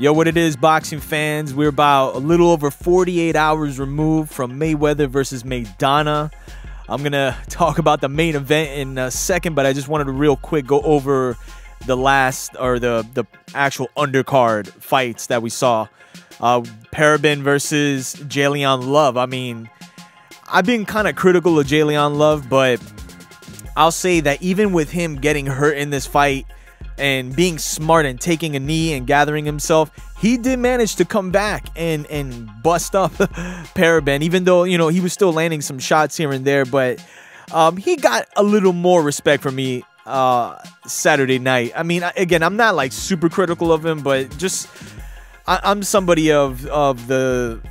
Yo, what it is, boxing fans? We're about a little over 48 hours removed from Mayweather versus Maidana. I'm going to talk about the main event in a second, but I just wanted to real quick go over the last, or the actual undercard fights that we saw. Parabin versus J'Leon Love. I mean, I've been kind of critical of J'Leon Love, but I'll say that even with him getting hurt in this fight and being smart and taking a knee and gathering himself, he did manage to come back and bust up Parabin, even though, you know, he was still landing some shots here and there. But he got a little more respect from me Saturday night. I mean, again, I'm not like super critical of him, but just I'm somebody of the,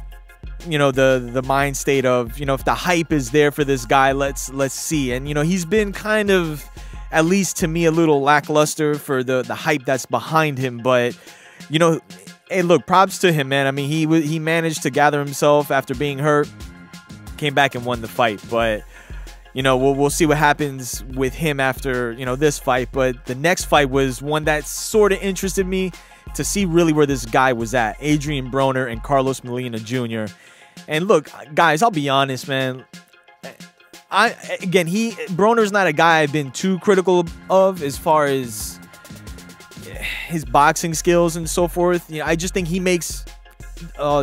you know, the mind state of, you know, if the hype is there for this guy, let's see. And, you know, he's been kind of, at least to me, a little lackluster for the hype that's behind him. But, you know, hey, look, props to him, man. I mean, he managed to gather himself after being hurt, came back and won the fight. But, you know, we'll see what happens with him after, you know, this fight. But the next fight was one that sort of interested me to see really where this guy was at. Adrian Broner and Carlos Molina Jr. And look, guys, I'll be honest, man. Broner's not a guy I've been too critical of as far as his boxing skills and so forth. You know, I just think he makes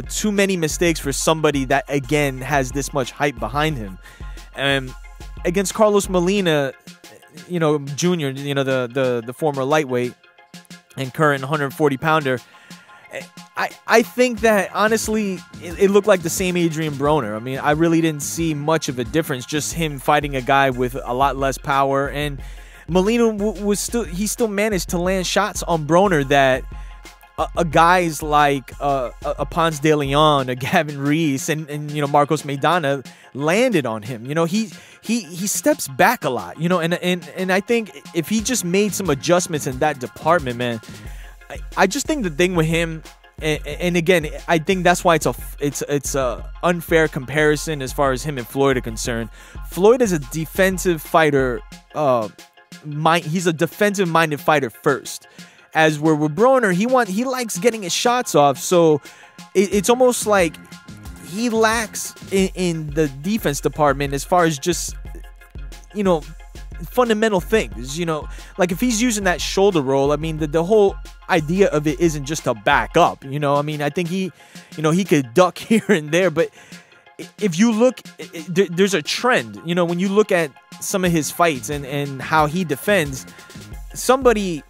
too many mistakes for somebody that, again, has this much hype behind him. And against Carlos Molina, you know, Jr., you know, the former lightweight and current 140-pounder, I think that, honestly, it looked like the same Adrian Broner. I mean, I really didn't see much of a difference, just him fighting a guy with a lot less power. And Molina he still managed to land shots on Broner that guys like a Ponce de Leon, a Gavin Reese, and you know, Marcos Maidana landed on him. You know, he steps back a lot, you know, and I think if he just made some adjustments in that department, man, I just think the thing with him, and again, I think that's why it's a unfair comparison as far as him and Floyd are concerned. Floyd is a defensive fighter. He's a defensive-minded fighter first. As we're with Broner, he likes getting his shots off. So it's almost like he lacks in the defense department as far as just, you know, fundamental things. You know, like if he's using that shoulder roll, I mean, the whole idea of it isn't just to back up. You know, I mean, I think he could duck here and there, but if you look, there's a trend. You know, when you look at some of his fights and how he defends, somebody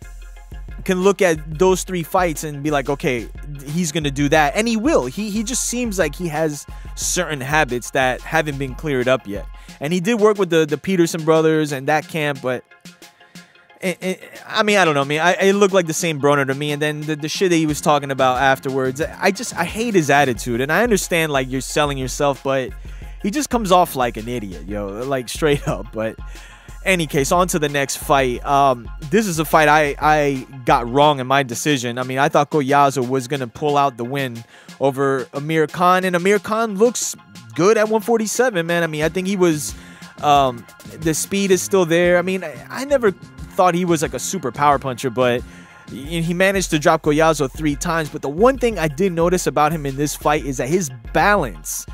can look at those three fights and be like, okay, he's gonna do that, and he will. He just seems like he has certain habits that haven't been cleared up yet. And he did work with the Peterson brothers and that camp, but I mean, I don't know. I mean, it looked like the same Broner to me. And then the shit that he was talking about afterwards, I hate his attitude. And I understand, like, you're selling yourself, but he just comes off like an idiot, yo, like straight up. But any case, on to the next fight. This is a fight I got wrong in my decision. I mean, I thought Collazo was going to pull out the win over Amir Khan, and Amir Khan looks good at 147, man. I mean, I think he was, the speed is still there. I mean, I never thought he was like a super power puncher, but he managed to drop Collazo 3 times. But the one thing I did notice about him in this fight is that his balance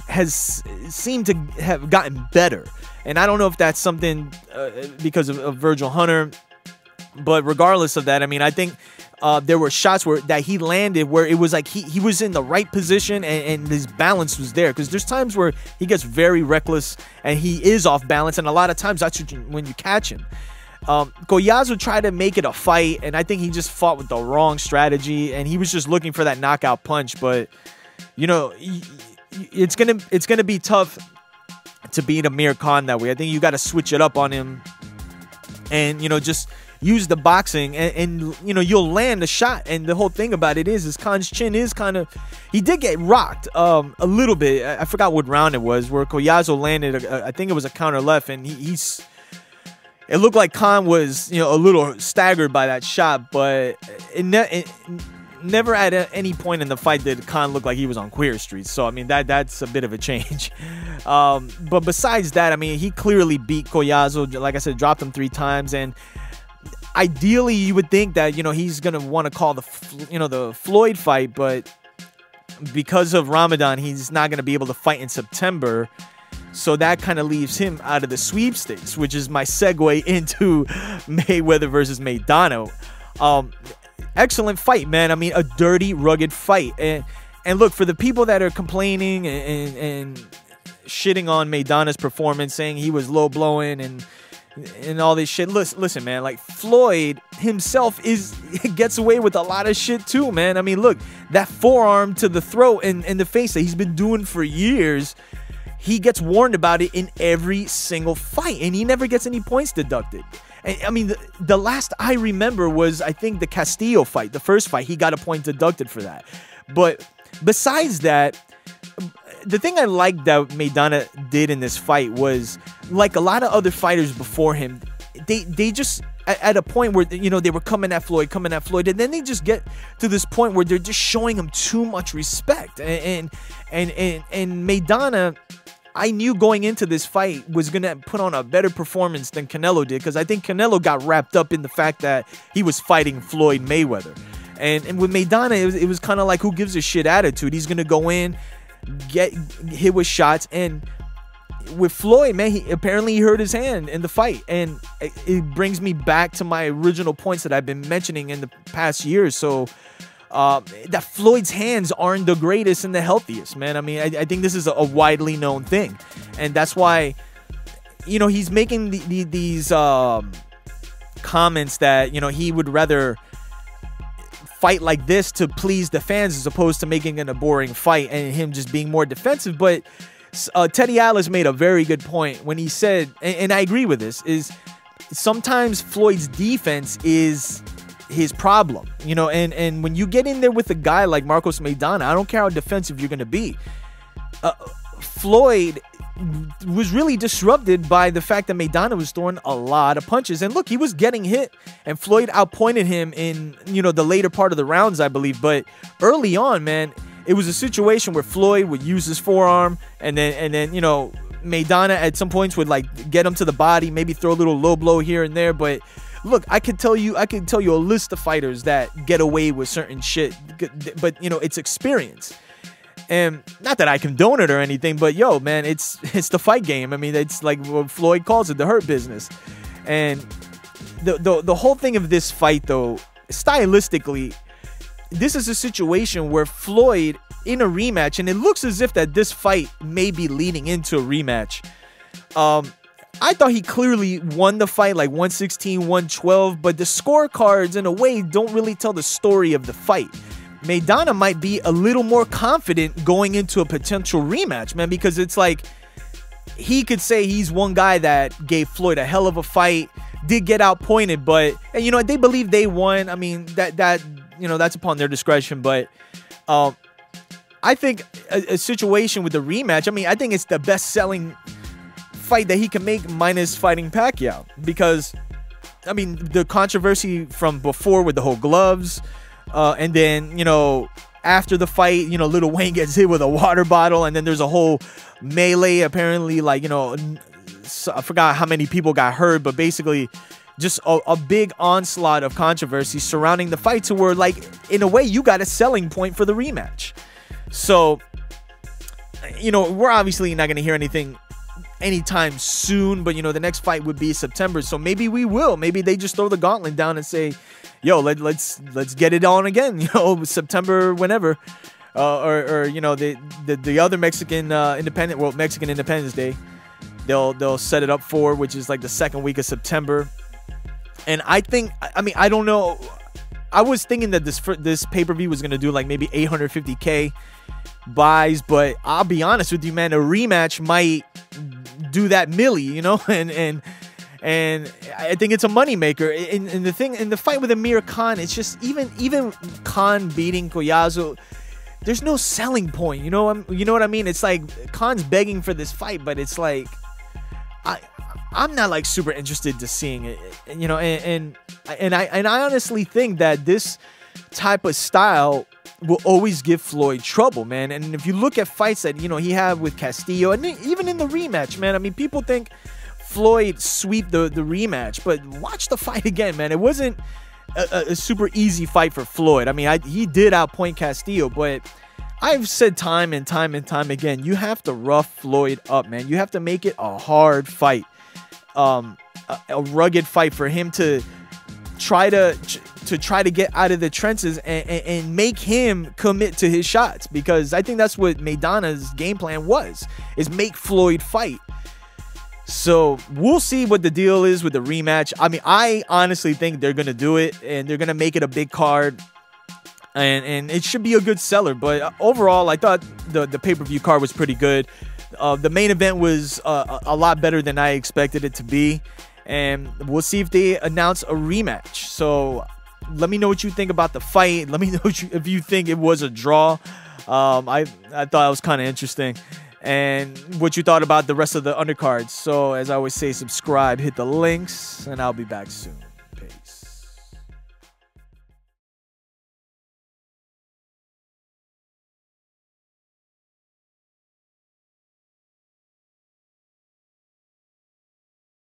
has seemed to have gotten better. And I don't know if that's something because of Virgil Hunter, but regardless of that, I mean, I think there were shots that he landed where it was like he was in the right position and his balance was there. Because there's times where he gets very reckless and he is off balance, and a lot of times that's when you catch him. Collazo tried to make it a fight, and I think he just fought with the wrong strategy, and he was just looking for that knockout punch. But, you know, it's gonna be tough to beat Amir Khan that way. I think you got to switch it up on him, and, you know, just use the boxing, and you know, you'll land a shot. And the whole thing about it is Khan's chin is kind of, he did get rocked a little bit. I forgot what round it was where Collazo landed. I think it was a counter left, and it looked like Khan was, you know, a little staggered by that shot, but it never at any point in the fight did Khan look like he was on Queer Street. So, I mean, that's a bit of a change. But besides that, I mean, he clearly beat Collazo. Like I said, dropped him 3 times. And ideally you would think that, you know, he's gonna want to call the Floyd fight, but because of Ramadan, he's not gonna be able to fight in September. So that kind of leaves him out of the sweepstakes, which is my segue into Mayweather versus Maidana. Excellent fight, man. I mean, a dirty, rugged fight. And look, for the people that are complaining and shitting on Maidana's performance, saying he was low blowing and all this shit. Listen, man, like Floyd himself gets away with a lot of shit too, man. I mean, look, that forearm to the throat and the face that he's been doing for years, he gets warned about it in every single fight, and he never gets any points deducted. And I mean, the last I remember was, I think, the Castillo fight, the first fight. He got a point deducted for that. But besides that, the thing I liked that Maidana did in this fight was, like a lot of other fighters before him, they just, at a point where, you know, they were coming at Floyd, and then they just get to this point where they're just showing him too much respect. And Maidana, I knew going into this fight was going to put on a better performance than Canelo did, because I think Canelo got wrapped up in the fact that he was fighting Floyd Mayweather. And with Maidana, it was kind of like, who gives a shit attitude. He's going to go in, get hit with shots. And with Floyd, man, apparently he hurt his hand in the fight. And it brings me back to my original points that I've been mentioning in the past years. So that Floyd's hands aren't the greatest and the healthiest, man. I mean, I think this is a widely known thing, and that's why, you know, he's making these comments that, you know, he would rather fight like this to please the fans as opposed to making it a boring fight and him just being more defensive. But Teddy Atlas made a very good point when he said, and I agree with this, is sometimes Floyd's defense is his problem, you know, and when you get in there with a guy like Marcos Maidana, I don't care how defensive you're going to be. Floyd was really disrupted by the fact that Maidana was throwing a lot of punches. And look, he was getting hit, and Floyd outpointed him in, you know, the later part of the rounds, I believe. But early on, man, it was a situation where Floyd would use his forearm, and then you know, Maidana at some points would like get him to the body, maybe throw a little low blow here and there. But look, I could tell you a list of fighters that get away with certain shit, but you know, it's experience. And not that I condone it or anything, but yo, man, it's the fight game. I mean, it's like what Floyd calls it, the hurt business. And the whole thing of this fight, though, stylistically, this is a situation where Floyd in a rematch, and it looks as if that this fight may be leading into a rematch. I thought he clearly won the fight, like 116, 112, but the scorecards in a way don't really tell the story of the fight. Maidana might be a little more confident going into a potential rematch, man, because it's like he could say he's one guy that gave Floyd a hell of a fight, did get outpointed, but, and you know, they believe they won. I mean, that you know, that's upon their discretion, but I think a situation with the rematch, I mean, I think it's the best-selling fight that he can make minus fighting Pacquiao, because I mean, the controversy from before with the whole gloves, and then, you know, after the fight, you know, Lil Wayne gets hit with a water bottle, and then there's a whole melee, apparently, like, you know, I forgot how many people got hurt, but basically just a big onslaught of controversy surrounding the fight, to where, like, in a way, you got a selling point for the rematch. So, you know, we're obviously not going to hear anything anytime soon, but you know, the next fight would be September, so maybe we will. Maybe they just throw the gauntlet down and say, yo, let's get it on again, you know, September whenever, or you know, the other Mexican Mexican Independence Day, they'll set it up for, which is like the second week of September. And I think, I mean, I don't know, I was thinking that this pay-per-view was gonna do like maybe 850K buys, but I'll be honest with you, man, a rematch might do that milli, you know, and I think it's a moneymaker. And the thing in the fight with Amir Khan, it's just even Khan beating Collazo, there's no selling point, you know what I mean? It's like Khan's begging for this fight, but it's like I'm not like super interested to seeing it, you know, and I honestly think that this type of style will always give Floyd trouble, man. And if you look at fights that, you know, he had with Castillo, and even in the rematch, man, I mean, people think Floyd sweep the rematch, but watch the fight again, man. It wasn't a super easy fight for Floyd. I mean, he did outpoint Castillo, but I've said time and time again, you have to rough Floyd up, man. You have to make it a hard fight, a rugged fight for him to try to get out of the trenches and make him commit to his shots, because I think that's what Maidana's game plan is make Floyd fight. So we'll see what the deal is with the rematch. I mean, I honestly think they're gonna do it, and they're gonna make it a big card, and it should be a good seller. But overall, I thought the pay-per-view card was pretty good. The main event was a lot better than I expected it to be, and we'll see if they announce a rematch. So let me know what you think about the fight. Let me know if you think it was a draw. I thought it was kind of interesting, and what you thought about the rest of the undercards. So as I always say, subscribe, hit the links, and I'll be back soon.